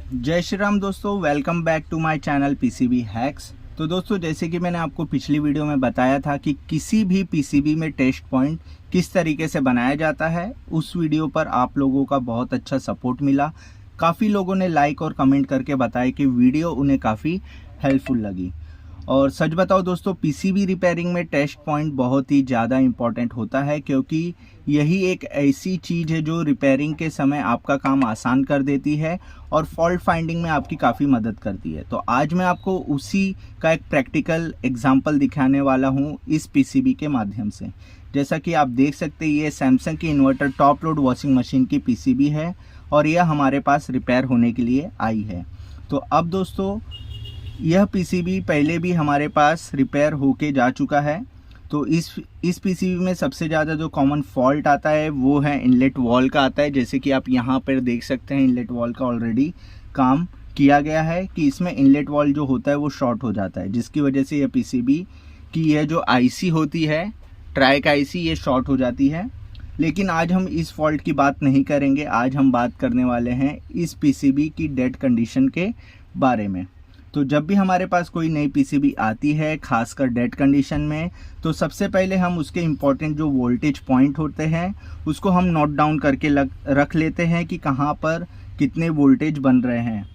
जय श्री राम दोस्तों, welcome back to my channel PCB Hacks. तो दोस्तों, जैसे कि मैंने आपको पिछली वीडियो में बताया था कि किसी भी पीसीबी में टेस्ट पॉइंट किस तरीके से बनाया जाता है, उस वीडियो पर आप लोगों का बहुत अच्छा सपोर्ट मिला। काफ़ी लोगों ने लाइक और कमेंट करके बताया कि वीडियो उन्हें काफ़ी हेल्पफुल लगी। और सच बताओ दोस्तों, पीसीबी रिपेयरिंग में टेस्ट पॉइंट बहुत ही ज़्यादा इम्पॉर्टेंट होता है, क्योंकि यही एक ऐसी चीज़ है जो रिपेयरिंग के समय आपका काम आसान कर देती है और फॉल्ट फाइंडिंग में आपकी काफ़ी मदद करती है। तो आज मैं आपको उसी का एक प्रैक्टिकल एग्जांपल दिखाने वाला हूँ इस पीसीबी के माध्यम से। जैसा कि आप देख सकते हैं, ये सैमसंग की inverter top load washing machine की पीसीबी है और यह हमारे पास रिपेयर होने के लिए आई है। तो अब दोस्तों, यह पीसीबी पहले भी हमारे पास रिपेयर होके जा चुका है। तो इस पीसीबी में सबसे ज़्यादा जो कॉमन फॉल्ट आता है वो है इनलेट वॉल का आता है। जैसे कि आप यहाँ पर देख सकते हैं, इनलेट वॉल का ऑलरेडी काम किया गया है कि इसमें इनलेट वॉल जो होता है वो शॉर्ट हो जाता है, जिसकी वजह से यह पीसीबी की यह जो आईसी होती है, ट्रैक आईसी, ये शॉर्ट हो जाती है। लेकिन आज हम इस फॉल्ट की बात नहीं करेंगे। आज हम बात करने वाले हैं इस पीसीबी की डेड कंडीशन के बारे में। तो जब भी हमारे पास कोई नई पीसीबी आती है, खासकर डेड कंडीशन में, तो सबसे पहले हम उसके इम्पोर्टेंट जो वोल्टेज पॉइंट होते हैं उसको हम नोट डाउन करके रख लेते हैं कि कहाँ पर कितने वोल्टेज बन रहे हैं।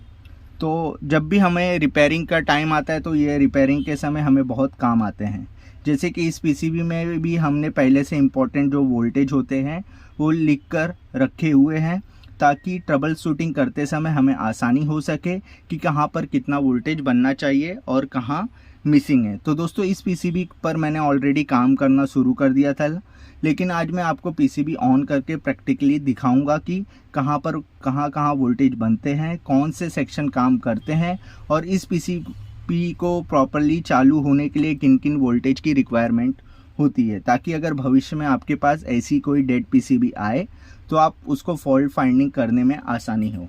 तो जब भी हमें रिपेयरिंग का टाइम आता है तो ये रिपेयरिंग के समय हमें बहुत काम आते हैं। जैसे कि इस पीसीबी में भी हमने पहले से इम्पोर्टेंट जो वोल्टेज होते हैं वो लिख कर रखे हुए हैं, ताकि ट्रबल शूटिंग करते समय हमें आसानी हो सके कि कहाँ पर कितना वोल्टेज बनना चाहिए और कहाँ मिसिंग है। तो दोस्तों, इस पीसीबी पर मैंने ऑलरेडी काम करना शुरू कर दिया था, लेकिन आज मैं आपको पीसीबी ऑन करके प्रैक्टिकली दिखाऊंगा कि कहाँ वोल्टेज बनते हैं, कौन से सेक्शन काम करते हैं और इस पीसीबी को प्रॉपरली चालू होने के लिए किन किन वोल्टेज की रिक्वायरमेंट होती है, ताकि अगर भविष्य में आपके पास ऐसी कोई डेड पीसीबी आए तो आप उसको फॉल्ट फाइंडिंग करने में आसानी हो।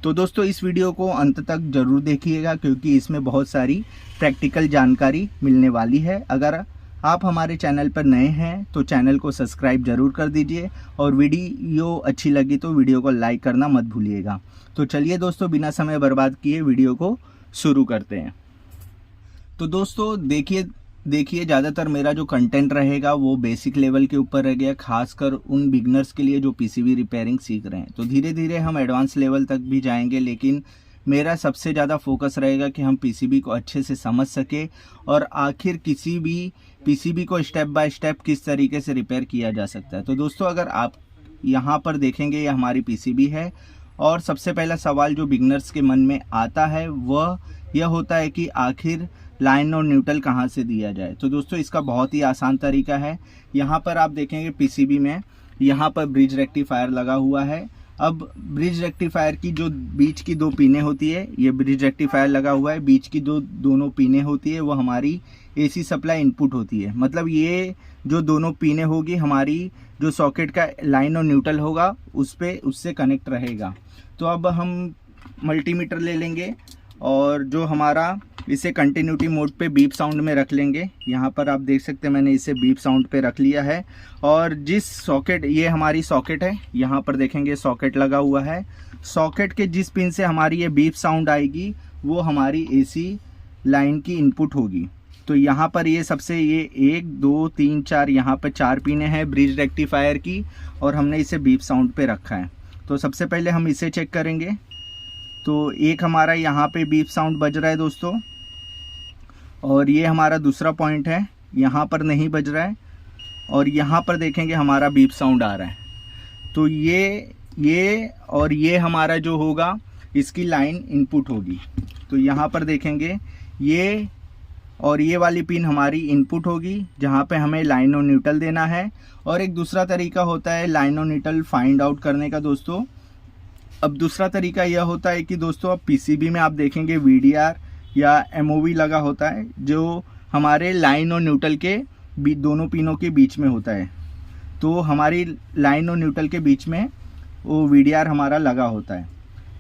तो दोस्तों, इस वीडियो को अंत तक ज़रूर देखिएगा, क्योंकि इसमें बहुत सारी प्रैक्टिकल जानकारी मिलने वाली है। अगर आप हमारे चैनल पर नए हैं तो चैनल को सब्सक्राइब ज़रूर कर दीजिए और वीडियो अच्छी लगी तो वीडियो को लाइक करना मत भूलिएगा। तो चलिए दोस्तों, बिना समय बर्बाद किए वीडियो को शुरू करते हैं। तो दोस्तों, देखिए ज़्यादातर मेरा जो कंटेंट रहेगा वो बेसिक लेवल के ऊपर रह गया, खासकर उन बिगनर्स के लिए जो पीसीबी रिपेयरिंग सीख रहे हैं। तो धीरे धीरे हम एडवांस लेवल तक भी जाएंगे, लेकिन मेरा सबसे ज़्यादा फोकस रहेगा कि हम पीसीबी को अच्छे से समझ सके और आखिर किसी भी पीसीबी को स्टेप बाय स्टेप किस तरीके से रिपेयर किया जा सकता है। तो दोस्तों, अगर आप यहाँ पर देखेंगे, ये हमारी पीसीबी है और सबसे पहला सवाल जो बिगनर्स के मन में आता है वह यह होता है कि आखिर लाइन और न्यूट्रल कहाँ से दिया जाए। तो दोस्तों, इसका बहुत ही आसान तरीका है। यहाँ पर आप देखेंगे पीसीबी में यहाँ पर ब्रिज रेक्टिफायर लगा हुआ है। अब ब्रिज रेक्टिफायर की जो बीच की दो पिनें होती है, ये ब्रिज रेक्टिफायर लगा हुआ है, बीच की दोनों पिनें होती है वो हमारी एसी सप्लाई इनपुट होती है। मतलब ये जो दोनों पिनें होगी हमारी जो सॉकेट का लाइन और न्यूट्रल होगा उससे कनेक्ट रहेगा। तो अब हम मल्टीमीटर ले लेंगे और जो हमारा इसे कंटिन्यूटी मोड पे बीप साउंड में रख लेंगे। यहाँ पर आप देख सकते हैं मैंने इसे बीप साउंड पे रख लिया है। और जिस सॉकेट, ये हमारी सॉकेट है, यहाँ पर देखेंगे सॉकेट लगा हुआ है। सॉकेट के जिस पिन से हमारी ये बीप साउंड आएगी वो हमारी एसी लाइन की इनपुट होगी। तो यहाँ पर ये 1 2 3 4, यहाँ पर 4 पिनें हैं ब्रिज रेक्टिफायर की और हमने इसे बीप साउंड पे रखा है। तो सबसे पहले हम इसे चेक करेंगे। तो एक हमारा यहाँ पे बीप साउंड बज रहा है दोस्तों, और ये हमारा दूसरा पॉइंट है, यहाँ पर नहीं बज रहा है, और यहाँ पर देखेंगे हमारा बीप साउंड आ रहा है। तो ये और ये हमारा जो होगा इसकी लाइन इनपुट होगी। तो यहाँ पर देखेंगे ये और ये वाली पिन हमारी इनपुट होगी, जहाँ पे हमें लाइन और न्यूट्रल देना है। और एक दूसरा तरीका होता है लाइन और न्यूट्रल फाइंड आउट करने का दोस्तों। अब दूसरा तरीका यह होता है कि दोस्तों, अब पीसीबी में आप देखेंगे वीडीआर या एमओवी लगा होता है, जो हमारे लाइन और न्यूट्रल के दोनों पिनों के बीच में होता है। तो हमारी लाइन और न्यूट्रल के बीच में वो वीडीआर हमारा लगा होता है।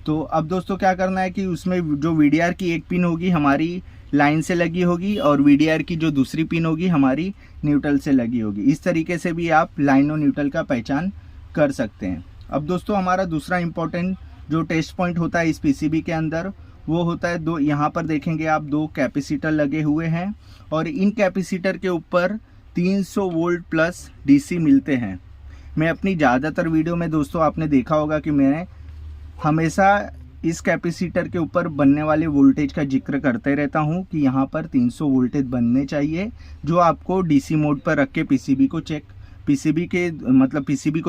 तो अब दोस्तों क्या करना है कि उसमें जो वीडीआर की एक पिन होगी हमारी लाइन से लगी होगी और वीडीआर की जो दूसरी पिन होगी हमारी न्यूट्रल से लगी होगी। इस तरीके से भी आप लाइन और न्यूट्रल का पहचान कर सकते हैं। अब दोस्तों, हमारा दूसरा इम्पोर्टेंट जो टेस्ट पॉइंट होता है इस पीसीबी के अंदर वो होता है दो। यहाँ पर देखेंगे आप 2 कैपेसिटर लगे हुए हैं और इन कैपेसिटर के ऊपर 300 वोल्ट प्लस डीसी मिलते हैं। मैं अपनी ज़्यादातर वीडियो में दोस्तों आपने देखा होगा कि मैं हमेशा इस कैपेसिटर के ऊपर बनने वाले वोल्टेज का जिक्र करते रहता हूं कि यहाँ पर 300 वोल्टेज बनने चाहिए, जो आपको डीसी मोड पर रख के पीसीबी को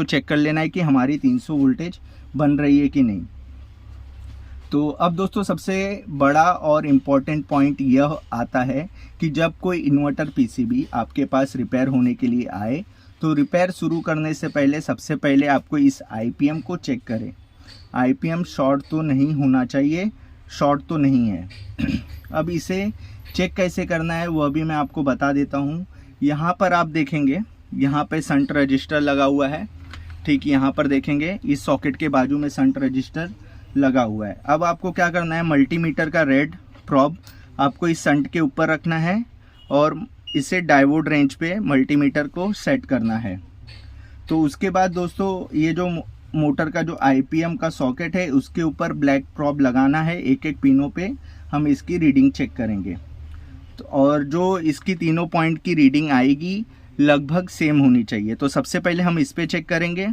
चेक कर लेना है कि हमारी 300 वोल्टेज बन रही है कि नहीं। तो अब दोस्तों सबसे बड़ा और इम्पॉर्टेंट पॉइंट यह आता है कि जब कोई इन्वर्टर पीसीबी आपके पास रिपेयर होने के लिए आए तो रिपेयर शुरू करने से पहले सबसे पहले आपको इस आईपीएम को चेक करें। आईपीएम शॉर्ट तो नहीं होना चाहिए, शॉर्ट तो नहीं है। अब इसे चेक कैसे करना है वह भी मैं आपको बता देता हूँ। यहाँ पर आप देखेंगे यहाँ पे शंट रजिस्टर लगा हुआ है, ठीक यहाँ पर देखेंगे इस सॉकेट के बाजू में शंट रजिस्टर लगा हुआ है। अब आपको क्या करना है, मल्टीमीटर का रेड प्रॉब आपको इस शंट के ऊपर रखना है और इसे डायोड रेंज पे मल्टीमीटर को सेट करना है। तो उसके बाद दोस्तों ये जो मोटर का जो आईपीएम का सॉकेट है उसके ऊपर ब्लैक प्रॉब लगाना है, एक एक पिनों पे हम इसकी रीडिंग चेक करेंगे। तो और जो इसकी तीनों पॉइंट की रीडिंग आएगी लगभग सेम होनी चाहिए। तो सबसे पहले हम इस पे चेक करेंगे।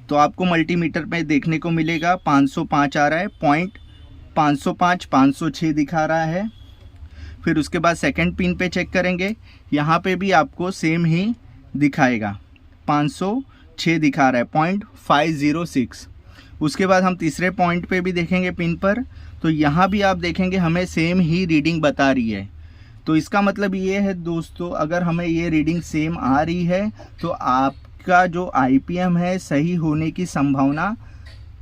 तो आपको मल्टीमीटर पे देखने को मिलेगा 505 आ रहा है, पॉइंट 505 506 दिखा रहा है। फिर उसके बाद सेकंड पिन पे चेक करेंगे, यहाँ पे भी आपको सेम ही दिखाएगा, 506 दिखा रहा है, पॉइंट 506। उसके बाद हम तीसरे पॉइंट पे भी देखेंगे पिन पर, तो यहाँ भी आप देखेंगे हमें सेम ही रीडिंग बता रही है। तो इसका मतलब ये है दोस्तों, अगर हमें ये रीडिंग सेम आ रही है तो आपका जो आईपीएम है सही होने की संभावना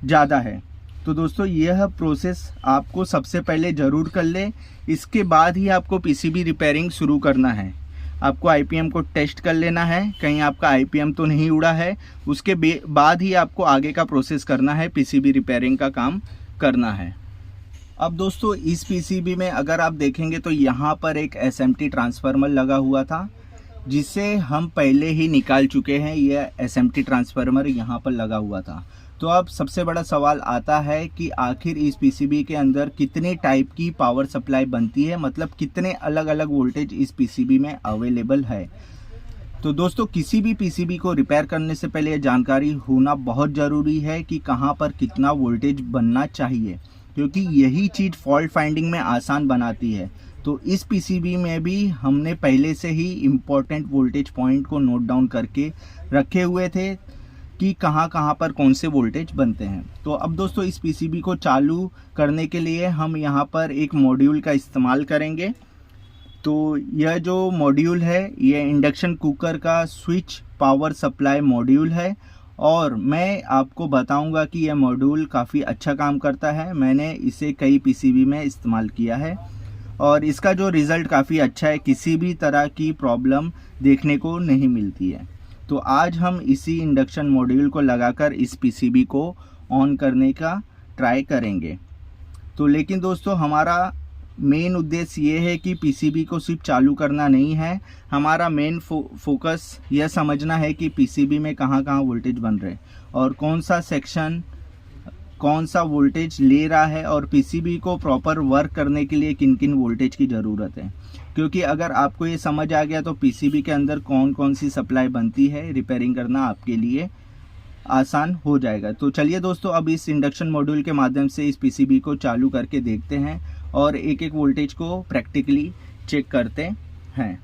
ज़्यादा है। तो दोस्तों यह प्रोसेस आपको सबसे पहले ज़रूर कर ले, इसके बाद ही आपको पीसीबी रिपेयरिंग शुरू करना है। आपको आईपीएम को टेस्ट कर लेना है, कहीं आपका आईपीएम तो नहीं उड़ा है। उसके बाद ही आपको आगे का प्रोसेस करना है, पीसीबी रिपेयरिंग का काम करना है। अब दोस्तों इस पीसीबी में अगर आप देखेंगे तो यहाँ पर एक एसएमटी ट्रांसफार्मर लगा हुआ था, जिसे हम पहले ही निकाल चुके हैं। यह एसएमटी ट्रांसफार्मर यहाँ पर लगा हुआ था। तो अब सबसे बड़ा सवाल आता है कि आखिर इस पीसीबी के अंदर कितने टाइप की पावर सप्लाई बनती है, मतलब कितने अलग अलग वोल्टेज इस पीसीबी में अवेलेबल है। तो दोस्तों किसी भी पीसीबी को रिपेयर करने से पहले यह जानकारी होना बहुत ज़रूरी है कि कहाँ पर कितना वोल्टेज बनना चाहिए, क्योंकि यही चीज़ फॉल्ट फाइंडिंग में आसान बनाती है। तो इस पीसीबी में भी हमने पहले से ही इम्पोर्टेंट वोल्टेज पॉइंट को नोट डाउन करके रखे हुए थे कि कहाँ कहाँ पर कौन से वोल्टेज बनते हैं। तो अब दोस्तों इस पीसीबी को चालू करने के लिए हम यहाँ पर एक मॉड्यूल का इस्तेमाल करेंगे। तो यह जो मॉड्यूल है यह इंडक्शन कुकर का स्विच पावर सप्लाई मॉड्यूल है, और मैं आपको बताऊंगा कि यह मॉड्यूल काफ़ी अच्छा काम करता है। मैंने इसे कई पीसीबी में इस्तेमाल किया है और इसका जो रिज़ल्ट काफ़ी अच्छा है, किसी भी तरह की प्रॉब्लम देखने को नहीं मिलती है। तो आज हम इसी इंडक्शन मॉड्यूल को लगाकर इस पीसीबी को ऑन करने का ट्राई करेंगे। तो लेकिन दोस्तों हमारा मेन उद्देश्य ये है कि पीसीबी को सिर्फ चालू करना नहीं है, हमारा मेन फोकस यह समझना है कि पीसीबी में कहाँ कहाँ वोल्टेज बन रहे और कौन सा सेक्शन कौन सा वोल्टेज ले रहा है, और पीसीबी को प्रॉपर वर्क करने के लिए किन किन वोल्टेज की ज़रूरत है। क्योंकि अगर आपको ये समझ आ गया तो पीसीबी के अंदर कौन कौन सी सप्लाई बनती है, रिपेयरिंग करना आपके लिए आसान हो जाएगा। तो चलिए दोस्तों अब इस इंडक्शन मॉड्यूल के माध्यम से इस पीसीबी को चालू करके देखते हैं और एक एक वोल्टेज को प्रैक्टिकली चेक करते हैं।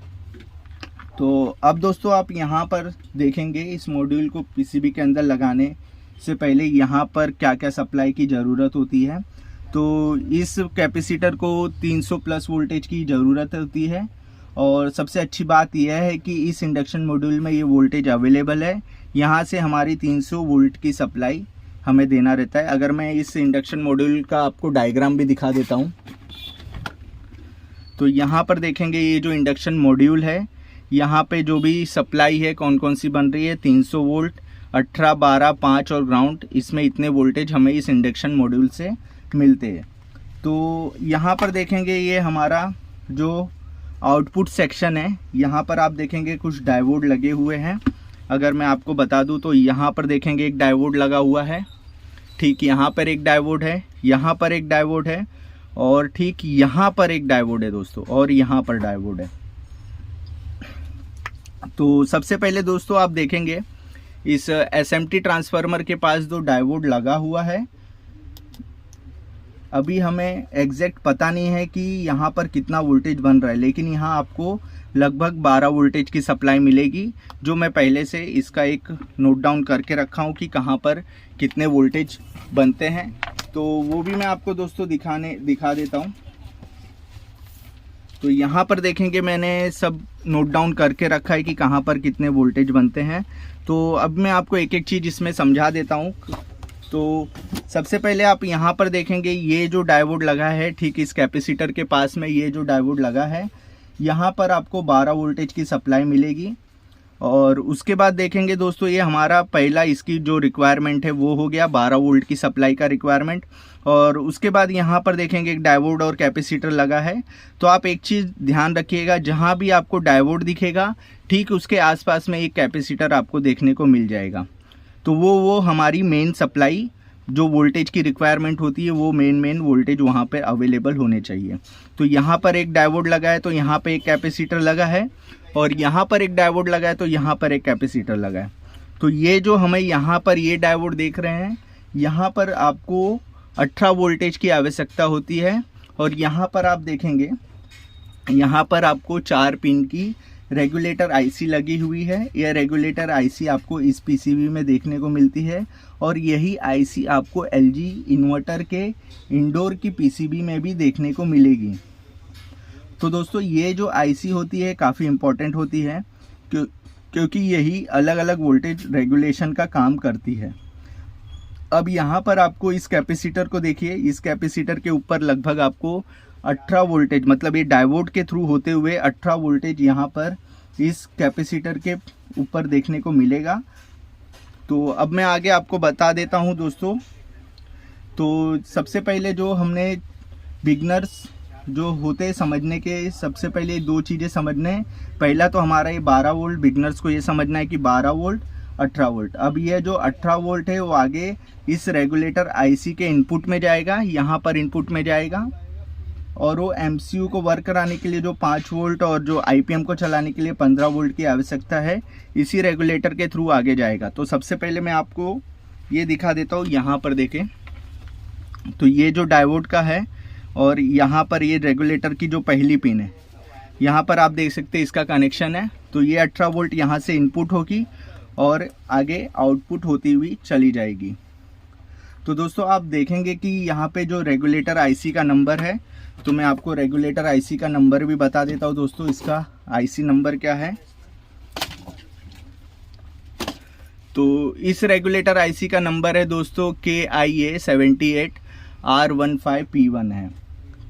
तो अब दोस्तों आप यहाँ पर देखेंगे इस मॉड्यूल को पीसीबी के अंदर लगाने से पहले यहाँ पर क्या क्या सप्लाई की ज़रूरत होती है। तो इस कैपेसिटर को 300 प्लस वोल्टेज की ज़रूरत होती है, और सबसे अच्छी बात यह है कि इस इंडक्शन मॉड्यूल में ये वोल्टेज अवेलेबल है। यहाँ से हमारी 300 वोल्ट की सप्लाई हमें देना रहता है। अगर मैं इस इंडक्शन मॉड्यूल का आपको डायग्राम भी दिखा देता हूँ, तो यहाँ पर देखेंगे ये जो इंडक्शन मॉड्यूल है, यहाँ पे जो भी सप्लाई है कौन कौन सी बन रही है, 300 वोल्ट, 18, 12, 5 और ग्राउंड, इसमें इतने वोल्टेज हमें इस इंडक्शन मॉड्यूल से मिलते हैं। तो यहाँ पर देखेंगे ये हमारा जो आउटपुट सेक्शन है, यहाँ पर आप देखेंगे कुछ डायोड लगे हुए हैं। अगर मैं आपको बता दूँ तो यहाँ पर देखेंगे एक डायोड लगा हुआ है, ठीक यहाँ पर एक डायोड है, यहाँ पर एक डायोड है और ठीक यहाँ पर एक डायोड है दोस्तों, और यहाँ पर डायोड है। तो सबसे पहले दोस्तों आप देखेंगे इस SMT ट्रांसफार्मर के पास जो डायोड लगा हुआ है, अभी हमें एग्जैक्ट पता नहीं है कि यहाँ पर कितना वोल्टेज बन रहा है, लेकिन यहाँ आपको लगभग 12 वोल्टेज की सप्लाई मिलेगी, जो मैं पहले से इसका एक नोट डाउन करके रखा हूँ कि कहाँ पर कितने वोल्टेज बनते हैं। तो वो भी मैं आपको दोस्तों दिखा देता हूँ। तो यहाँ पर देखेंगे मैंने सब नोट डाउन करके रखा है कि कहाँ पर कितने वोल्टेज बनते हैं। तो अब मैं आपको एक एक चीज़ इसमें समझा देता हूँ। तो सबसे पहले आप यहाँ पर देखेंगे ये जो डायोड लगा है, ठीक इस कैपेसिटर के पास में ये जो डायोड लगा है, यहाँ पर आपको 12 वोल्टेज की सप्लाई मिलेगी। और उसके बाद देखेंगे दोस्तों, ये हमारा पहला इसकी जो रिक्वायरमेंट है वो हो गया 12 वोल्ट की सप्लाई का रिक्वायरमेंट। और उसके बाद यहाँ पर देखेंगे एक डायोड और कैपेसिटर लगा है। तो आप एक चीज़ ध्यान रखिएगा, जहाँ भी आपको डायोड दिखेगा ठीक उसके आसपास में एक कैपेसिटर आपको देखने को मिल जाएगा। तो वो हमारी मेन सप्लाई जो वोल्टेज की रिक्वायरमेंट होती है, वो मेन वोल्टेज वहाँ पे अवेलेबल होने चाहिए। तो यहाँ पर एक डायोड लगा है तो यहाँ पे एक कैपेसिटर लगा है, और यहाँ पर एक डायोड लगा है तो यहाँ पर एक कैपेसिटर लगा है। तो ये जो हमें यहाँ पर ये डायोड देख रहे हैं, यहाँ पर आपको 18 वोल्टेज की आवश्यकता होती है। और यहाँ पर आप देखेंगे, यहाँ पर आपको 4 पिन की रेगुलेटर आईसी लगी हुई है। यह रेगुलेटर आईसी आपको इस पीसीबी में देखने को मिलती है, और यही आईसी आपको एलजी इन्वर्टर के इंडोर की पीसीबी में भी देखने को मिलेगी। तो दोस्तों ये जो आईसी होती है काफ़ी इम्पोर्टेंट होती है, क्योंकि यही अलग अलग वोल्टेज रेगुलेशन का काम करती है। अब यहाँ पर आपको इस कैपेसिटर को देखिए, इस कैपेसिटर के ऊपर लगभग आपको 18 वोल्टेज, मतलब ये डायोड के थ्रू होते हुए 18 वोल्टेज यहाँ पर इस कैपेसिटर के ऊपर देखने को मिलेगा। तो अब मैं आगे आपको बता देता हूँ दोस्तों। तो सबसे पहले जो हमने बिगनर्स जो होते समझने के, सबसे पहले 2 चीज़ें समझने। पहला तो हमारा ये 12 वोल्ट, बिगनर्स को ये समझना है कि 12 वोल्ट 18 वोल्ट। अब ये जो 18 वोल्ट है वो आगे इस रेगुलेटर आईसी के इनपुट में जाएगा, यहाँ पर इनपुट में जाएगा, और वो एमसीयू को वर्क कराने के लिए जो 5 वोल्ट और जो आईपीएम को चलाने के लिए 15 वोल्ट की आवश्यकता है, इसी रेगुलेटर के थ्रू आगे जाएगा। तो सबसे पहले मैं आपको ये दिखा देता हूँ। यहाँ पर देखें तो ये जो डायोड का है, और यहाँ पर ये रेगुलेटर की जो पहली पिन है, यहाँ पर आप देख सकते हैं इसका कनेक्शन है। तो ये 18 वोल्ट यहाँ से इनपुट होगी और आगे आउटपुट होती हुई चली जाएगी। तो दोस्तों आप देखेंगे कि यहाँ पे जो रेगुलेटर आईसी का नंबर है, तो मैं आपको रेगुलेटर आईसी का नंबर भी बता देता हूँ दोस्तों। इसका आईसी नंबर क्या है, तो इस रेगुलेटर आईसी का नंबर है दोस्तों KIA 78R15P1 है।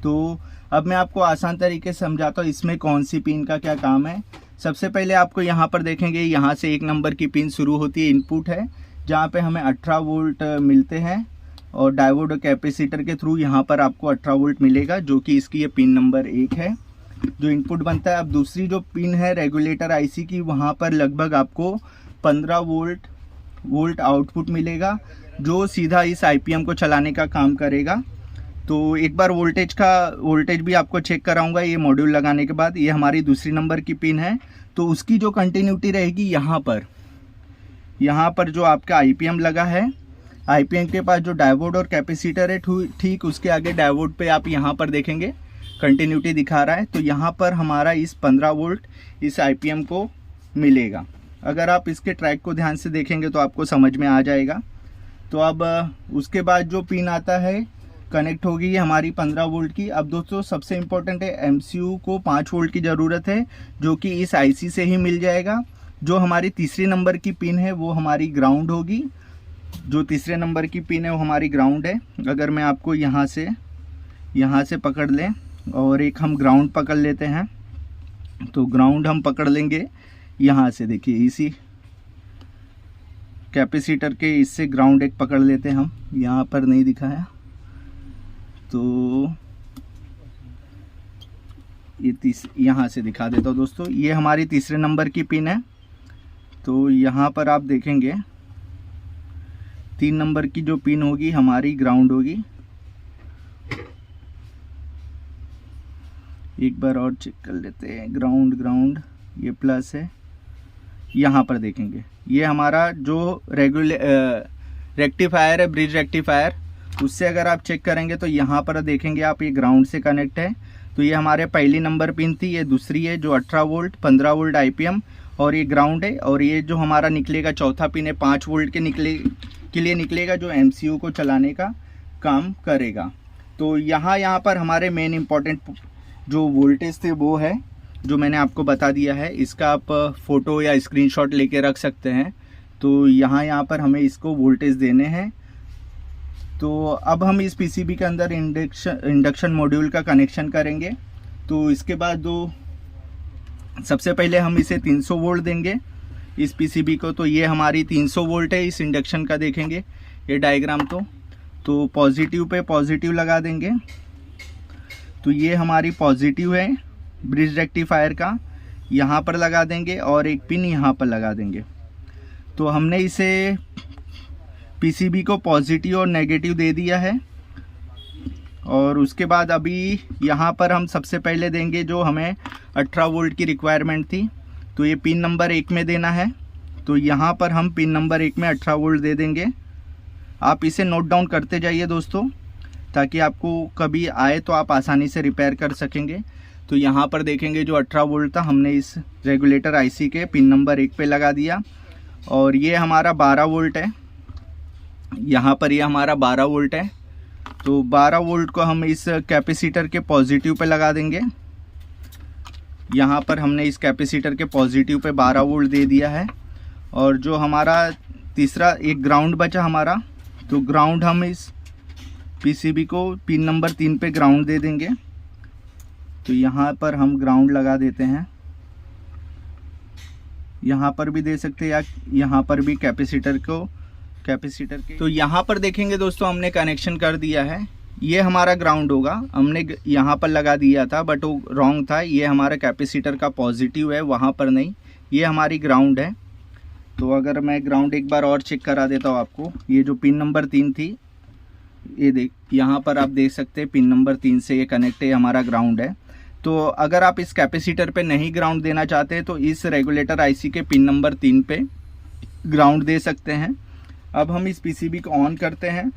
तो अब मैं आपको आसान तरीके से समझाता हूँ इसमें कौन सी पिन का क्या काम है। सबसे पहले आपको यहाँ पर देखेंगे, यहाँ से 1 नंबर की पिन शुरू होती है, इनपुट है, जहाँ पे हमें 18 वोल्ट मिलते हैं, और डायोड और कैपेसिटर के थ्रू यहाँ पर आपको 18 वोल्ट मिलेगा, जो कि इसकी ये पिन नंबर 1 है जो इनपुट बनता है। अब दूसरी जो पिन है रेगुलेटर आईसी की, वहाँ पर लगभग आपको 15 वोल्ट आउटपुट मिलेगा, जो सीधा इस आईपीएम को चलाने का काम करेगा। तो एक बार वोल्टेज भी आपको चेक कराऊंगा ये मॉड्यूल लगाने के बाद। ये हमारी दूसरी नंबर की पिन है, तो उसकी जो कंटिन्यूटी रहेगी यहाँ पर जो आपका आईपीएम लगा है, आईपीएम के पास जो डायोड और कैपेसिटर है, ठीक उसके आगे डायोड पे आप यहाँ पर देखेंगे कंटिन्यूटी दिखा रहा है। तो यहाँ पर हमारा इस 15 वोल्ट इस आईपीएम को मिलेगा। अगर आप इसके ट्रैक को ध्यान से देखेंगे तो आपको समझ में आ जाएगा। तो अब उसके बाद जो पिन आता है कनेक्ट होगी हमारी 15 वोल्ट की। अब दोस्तों सबसे इम्पोर्टेंट है, एमसीयू को 5 वोल्ट की ज़रूरत है, जो कि इस आईसी से ही मिल जाएगा। जो हमारी तीसरी नंबर की पिन है वो हमारी ग्राउंड होगी, जो तीसरे नंबर की पिन है वो हमारी ग्राउंड है। अगर मैं आपको यहाँ से पकड़ लें और एक हम ग्राउंड पकड़ लेते हैं, तो ग्राउंड हम पकड़ लेंगे यहाँ से, देखिए इसी कैपेसिटर के इससे ग्राउंड एक पकड़ लेते हैं हम, यहाँ पर नहीं दिखा है, तो ये यहाँ से दिखा देता हूँ दोस्तों। ये हमारी तीसरे नंबर की पिन है। तो यहाँ पर आप देखेंगे 3 नंबर की जो पिन होगी हमारी ग्राउंड होगी। एक बार और चेक कर लेते हैं। ग्राउंड ये प्लस है। यहाँ पर देखेंगे ये हमारा जो रेक्टिफायर है, ब्रिज रेक्टिफायर, उससे अगर आप चेक करेंगे तो यहाँ पर देखेंगे आप ये ग्राउंड से कनेक्ट है। तो ये हमारे पहली नंबर पिन थी, ये दूसरी है जो 18 वोल्ट 15 वोल्ट IPM, और ये ग्राउंड है। और ये जो हमारा निकलेगा चौथा पिन है 5 वोल्ट के लिए निकलेगा, जो MCU को चलाने का काम करेगा। तो यहाँ पर हमारे मेन इम्पॉर्टेंट जो वोल्टेज थे वो है जो मैंने आपको बता दिया है। इसका आप फ़ोटो या स्क्रीनशॉट लेके रख सकते हैं। तो यहाँ पर हमें इसको वोल्टेज देने हैं। तो अब हम इस PCB के अंदर इंडक्शन मॉड्यूल का कनेक्शन करेंगे। तो इसके बाद सबसे पहले हम इसे 300 वोल्ट देंगे इस PCB को। तो ये हमारी 300 वोल्ट है इस इंडक्शन का, देखेंगे ये डायग्राम। तो पॉजिटिव पे पॉजिटिव लगा देंगे। तो ये हमारी पॉजिटिव है ब्रिज रेक्टिफायर का, यहाँ पर लगा देंगे और एक पिन यहाँ पर लगा देंगे। तो हमने इसे PCB को पॉजिटिव और नेगेटिव दे दिया है। और उसके बाद अभी यहाँ पर हम सबसे पहले देंगे जो हमें 18 वोल्ट की रिक्वायरमेंट थी। तो ये पिन नंबर 1 में देना है। तो यहाँ पर हम पिन नंबर 1 में 18 वोल्ट दे देंगे। आप इसे नोट डाउन करते जाइए दोस्तों, ताकि आपको कभी आए तो आप आसानी से रिपेयर कर सकेंगे। तो यहाँ पर देखेंगे जो 18 वोल्ट था हमने इस रेगुलेटर IC के पिन नंबर 1 पे लगा दिया। और ये हमारा 12 वोल्ट है, यहाँ पर ये हमारा 12 वोल्ट है। तो 12 वोल्ट को हम इस कैपेसिटर के पॉजिटिव पे लगा देंगे। यहाँ पर हमने इस कैपेसिटर के पॉजिटिव पे 12 वोल्ट दे दिया है। और जो हमारा तीसरा एक ग्राउंड बचा हमारा, तो ग्राउंड हम इस PCB को पिन नंबर 3 पे ग्राउंड दे देंगे। तो यहाँ पर हम ग्राउंड लगा देते हैं। यहाँ पर भी दे सकते हैं या यहाँ पर भी कैपेसिटर के। तो यहाँ पर देखेंगे दोस्तों हमने कनेक्शन कर दिया है। ये हमारा ग्राउंड होगा, हमने यहाँ पर लगा दिया था बट वो रॉन्ग था। ये हमारा कैपेसिटर का पॉजिटिव है, वहाँ पर नहीं, ये हमारी ग्राउंड है। तो अगर मैं ग्राउंड एक बार और चेक करा देता हूँ आपको, ये जो पिन नंबर 3 थी, ये यहाँ पर आप देख सकते हैं पिन नंबर 3 से ये कनेक्ट है, हमारा ग्राउंड है। तो अगर आप इस कैपेसिटर पे नहीं ग्राउंड देना चाहते हैं तो इस रेगुलेटर IC के पिन नंबर 3 पे ग्राउंड दे सकते हैं। अब हम इस PCB को ऑन करते हैं।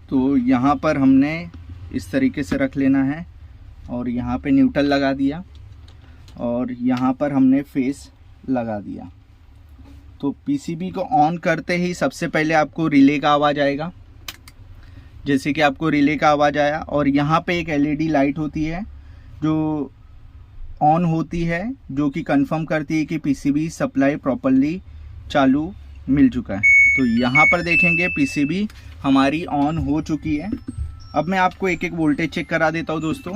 तो यहाँ पर हमने इस तरीके से रख लेना है और यहाँ पे न्यूट्रल लगा दिया और यहाँ पर हमने फेस लगा दिया। तो PCB को ऑन करते ही सबसे पहले आपको रिले का आवाज़ आएगा, जैसे कि आपको रिले का आवाज़ आया। और यहाँ पे एक LED लाइट होती है जो ऑन होती है, जो कि कंफर्म करती है कि PCB सप्लाई प्रॉपर्ली चालू मिल चुका है। तो यहाँ पर देखेंगे PCB हमारी ऑन हो चुकी है। अब मैं आपको एक एक वोल्टेज चेक करा देता हूँ दोस्तों।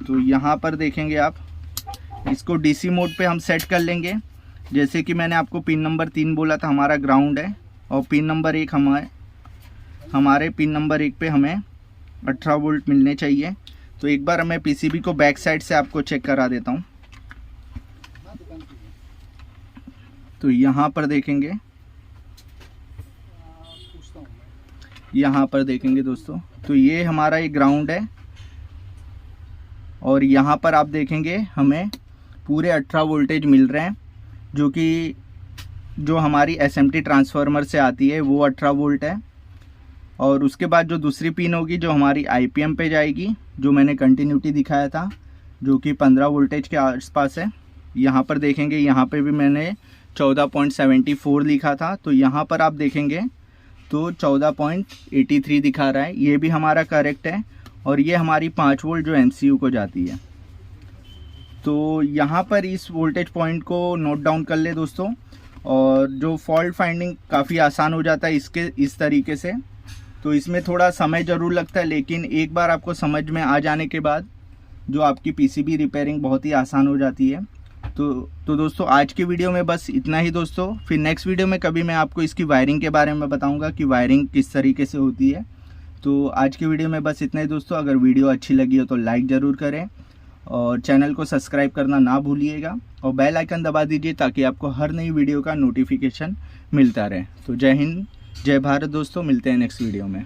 तो यहाँ पर देखेंगे आप, इसको DC मोड पे हम सेट कर लेंगे। जैसे कि मैंने आपको पिन नंबर 3 बोला था हमारा ग्राउंड है, और पिन नंबर 1 हमारे पिन नंबर 1 पे हमें 18 वोल्ट मिलने चाहिए। तो एक बार मैं PCB को बैक साइड से आपको चेक करा देता हूँ। तो यहाँ पर देखेंगे, यहाँ पर देखेंगे दोस्तों, तो ये हमारा एक ग्राउंड है। और यहाँ पर आप देखेंगे हमें पूरे 18 वोल्टेज मिल रहे हैं, जो कि जो हमारी SMT ट्रांसफार्मर से आती है वो 18 वोल्ट है। और उसके बाद जो दूसरी पिन होगी जो हमारी IPM पे जाएगी, जो मैंने कंटिन्यूटी दिखाया था, जो कि 15 वोल्टेज के आसपास है। यहाँ पर देखेंगे, यहाँ पे भी मैंने 14.74 लिखा था। तो यहाँ पर आप देखेंगे तो 14.83 दिखा रहा है, ये भी हमारा करेक्ट है। और ये हमारी 5 वोल्ट जो MCU को जाती है। तो यहाँ पर इस वोल्टेज पॉइंट को नोट डाउन कर ले दोस्तों। और जो फॉल्ट फाइंडिंग काफ़ी आसान हो जाता है इस तरीके से। तो इसमें थोड़ा समय ज़रूर लगता है, लेकिन एक बार आपको समझ में आ जाने के बाद जो आपकी PCB रिपेयरिंग बहुत ही आसान हो जाती है। तो दोस्तों आज की वीडियो में बस इतना ही दोस्तों। फिर नेक्स्ट वीडियो में कभी मैं आपको इसकी वायरिंग के बारे में बताऊंगा कि वायरिंग किस तरीके से होती है। तो आज की वीडियो में बस इतना ही दोस्तों। अगर वीडियो अच्छी लगी हो तो लाइक ज़रूर करें और चैनल को सब्सक्राइब करना ना भूलिएगा और बेल आइकन दबा दीजिए ताकि आपको हर नई वीडियो का नोटिफिकेशन मिलता रहे। तो जय हिंद, जय भारत दोस्तों, मिलते हैं नेक्स्ट वीडियो में।